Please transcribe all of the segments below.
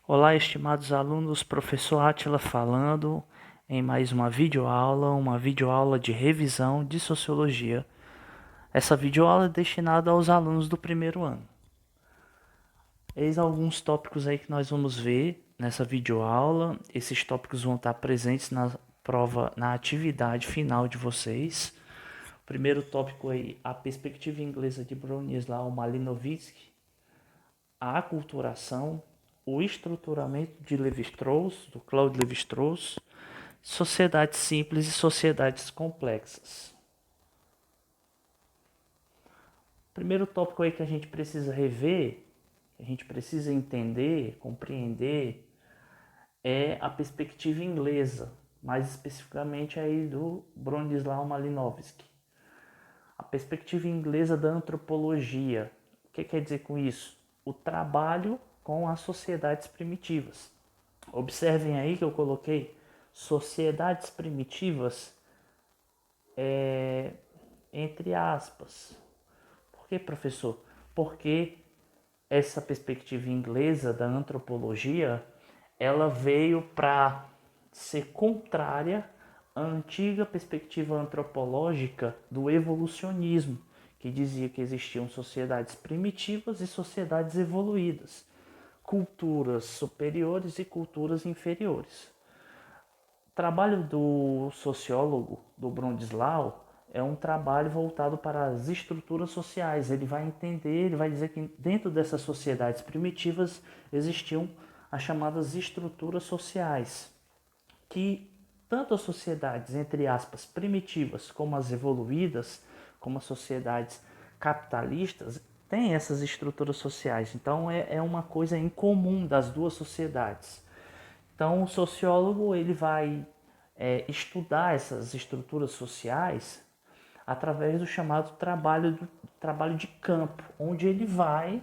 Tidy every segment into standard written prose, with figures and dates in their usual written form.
Olá, estimados alunos, professor Átila falando em mais uma videoaula de revisão de Sociologia. Essa videoaula é destinada aos alunos do primeiro ano. Eis alguns tópicos aí que nós vamos ver nessa videoaula. Esses tópicos vão estar presentes na prova, na atividade final de vocês. O primeiro tópico aí, a perspectiva inglesa de Bronisław Malinowski, a aculturação, o estruturamento de Levi-Strauss, do Claude Levi-Strauss, sociedades simples e sociedades complexas. O primeiro tópico aí que a gente precisa rever, que a gente precisa entender, compreender, é a perspectiva inglesa, mais especificamente aí do Bronisław Malinowski. A perspectiva inglesa da antropologia. O que quer dizer com isso? O trabalho com as sociedades primitivas. Observem aí que eu coloquei sociedades primitivas entre aspas. Por que, professor? Porque essa perspectiva inglesa da antropologia, ela veio para ser contrária à antiga perspectiva antropológica do evolucionismo, que dizia que existiam sociedades primitivas e sociedades evoluídas, culturas superiores e culturas inferiores. O trabalho do sociólogo do Brondislau é um trabalho voltado para as estruturas sociais. Ele vai entender, ele vai dizer que dentro dessas sociedades primitivas existiam as chamadas estruturas sociais, que tanto as sociedades, entre aspas, primitivas como as evoluídas, como as sociedades capitalistas, têm essas estruturas sociais. Então é uma coisa em comum das duas sociedades. Então o sociólogo ele vai estudar essas estruturas sociais através do chamado trabalho de campo, onde ele vai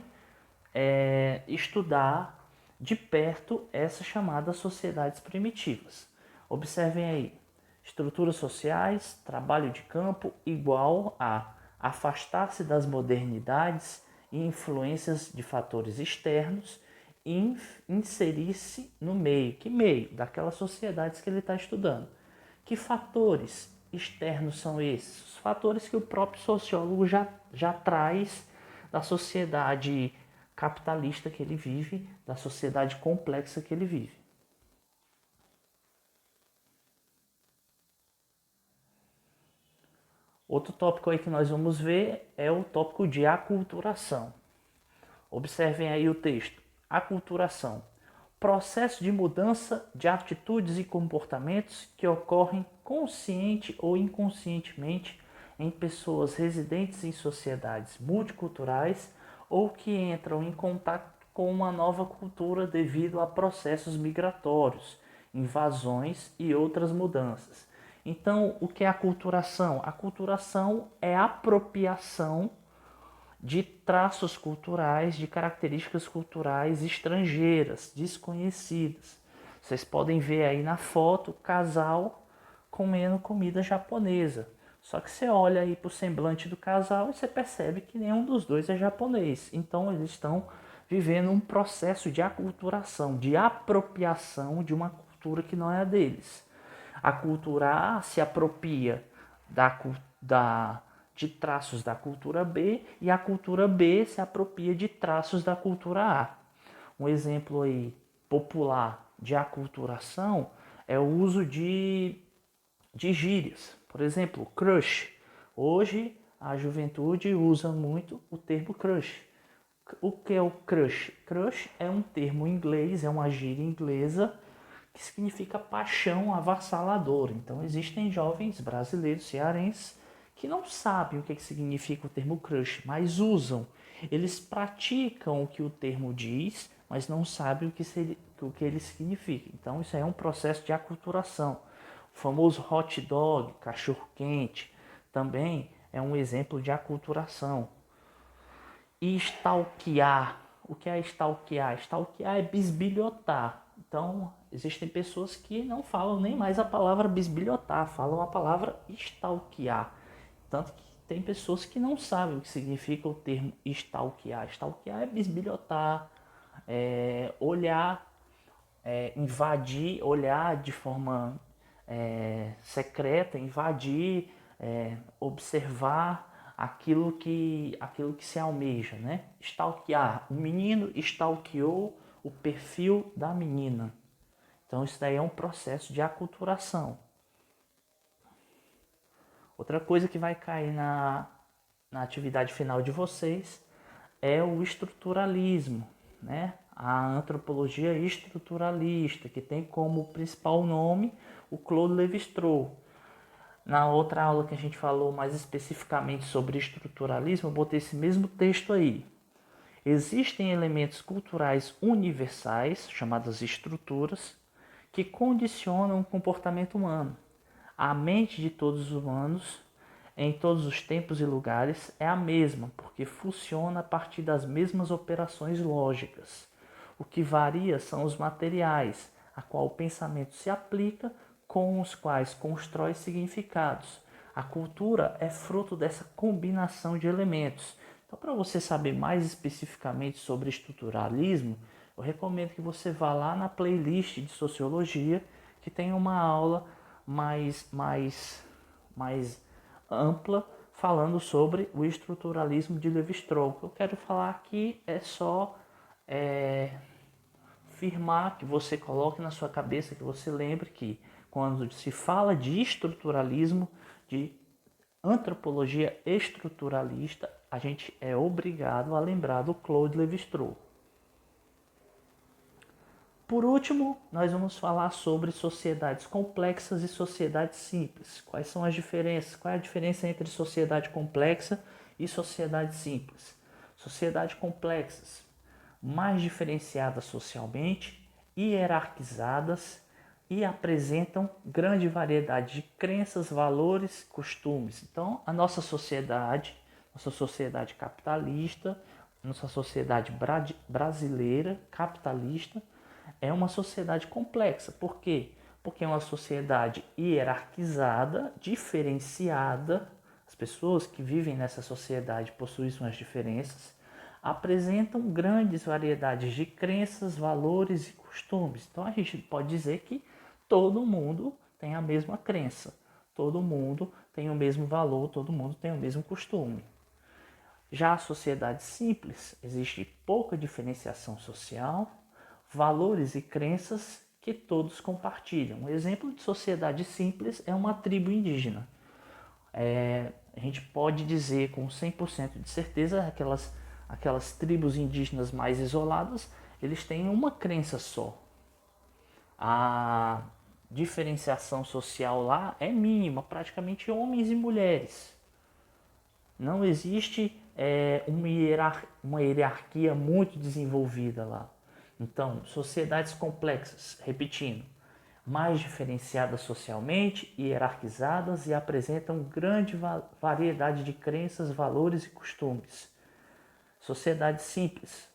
estudar de perto essas chamadas sociedades primitivas. Observem aí, estruturas sociais, trabalho de campo igual a afastar-se das modernidades e influências de fatores externos e inserir-se no meio. Que meio? Daquelas sociedades que ele está estudando. Que fatores externos são esses? Os fatores que o próprio sociólogo já traz da sociedade capitalista que ele vive, da sociedade complexa que ele vive. Outro tópico aí que nós vamos ver é o tópico de aculturação. Observem aí o texto. Aculturação. Processo de mudança de atitudes e comportamentos que ocorrem consciente ou inconscientemente em pessoas residentes em sociedades multiculturais ou que entram em contato com uma nova cultura devido a processos migratórios, invasões e outras mudanças. Então, o que é aculturação? Aculturação é a apropriação de traços culturais, de características culturais estrangeiras, desconhecidas. Vocês podem ver aí na foto o casal comendo comida japonesa. Só que você olha aí para o semblante do casal e você percebe que nenhum dos dois é japonês. Então eles estão vivendo um processo de aculturação, de apropriação de uma cultura que não é a deles. A cultura A se apropria de traços da cultura B e a cultura B se apropria de traços da cultura A. Um exemplo aí popular de aculturação é o uso de gírias. Por exemplo, crush. Hoje a juventude usa muito o termo crush. O que é o crush? Crush é um termo inglês, é uma gíria inglesa que significa paixão avassaladora. Então existem jovens brasileiros cearenses que não sabem o que significa o termo crush, mas usam. Eles praticam o que o termo diz, mas não sabem o que ele significa. Então isso é um processo de aculturação. O famoso hot dog, cachorro quente, também é um exemplo de aculturação. E stalkear. O que é stalkear? Stalkear é bisbilhotar. Então, existem pessoas que não falam nem mais a palavra bisbilhotar, falam a palavra stalkear. Tanto que tem pessoas que não sabem o que significa o termo stalkear. Stalkear é bisbilhotar, olhar. invadir, olhar de forma secreta, invadir, observar aquilo que se almeja, né? Stalkear. O menino stalkeou o perfil da menina. Então isso daí é um processo de aculturação. Outra coisa que vai cair na atividade final de vocês é o estruturalismo, né? A antropologia estruturalista, que tem como principal nome o Claude Lévi-Strauss. Na outra aula que a gente falou mais especificamente sobre estruturalismo, eu botei esse mesmo texto aí. Existem elementos culturais universais, chamadas estruturas, que condicionam o comportamento humano. A mente de todos os humanos, em todos os tempos e lugares, é a mesma, porque funciona a partir das mesmas operações lógicas. O que varia são os materiais, a qual o pensamento se aplica, com os quais constrói significados. A cultura é fruto dessa combinação de elementos. Então, para você saber mais especificamente sobre estruturalismo, eu recomendo que você vá lá na playlist de sociologia, que tem uma aula mais ampla falando sobre o estruturalismo de Lévi-Strauss. O que eu quero falar aqui é só afirmar, que você coloque na sua cabeça, que você lembre que quando se fala de estruturalismo, de antropologia estruturalista, a gente é obrigado a lembrar do Claude Lévi-Strauss. Por último, nós vamos falar sobre sociedades complexas e sociedades simples. Quais são as diferenças? Qual é a diferença entre sociedade complexa e sociedade simples? Sociedades complexas, mais diferenciadas socialmente, hierarquizadas e apresentam grande variedade de crenças, valores, costumes. Então, a nossa sociedade capitalista, nossa sociedade brasileira capitalista, é uma sociedade complexa. Por quê? Porque é uma sociedade hierarquizada, diferenciada. As pessoas que vivem nessa sociedade possuem suas diferenças, apresentam grandes variedades de crenças, valores e costumes. Então a gente pode dizer que todo mundo tem a mesma crença, todo mundo tem o mesmo valor, todo mundo tem o mesmo costume. Já a sociedade simples, existe pouca diferenciação social, valores e crenças que todos compartilham. Um exemplo de sociedade simples é uma tribo indígena. A gente pode dizer com 100% de certeza aquelas tribos indígenas mais isoladas, eles têm uma crença só. A diferenciação social lá é mínima, praticamente homens e mulheres. Não existe uma hierarquia muito desenvolvida lá. Então, sociedades complexas, repetindo, mais diferenciadas socialmente, hierarquizadas e apresentam grande variedade de crenças, valores e costumes. Sociedades simples,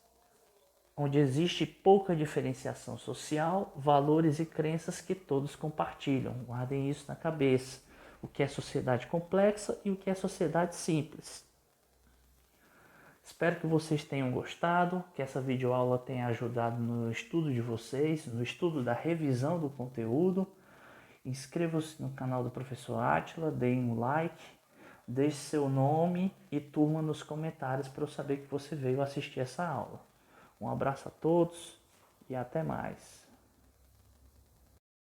onde existe pouca diferenciação social, valores e crenças que todos compartilham. Guardem isso na cabeça. O que é sociedade complexa e o que é sociedade simples. Espero que vocês tenham gostado, que essa videoaula tenha ajudado no estudo de vocês, no estudo da revisão do conteúdo. Inscreva-se no canal do Professor Átila, deem um like, deixe seu nome e turma nos comentários para eu saber que você veio assistir essa aula. Um abraço a todos e até mais.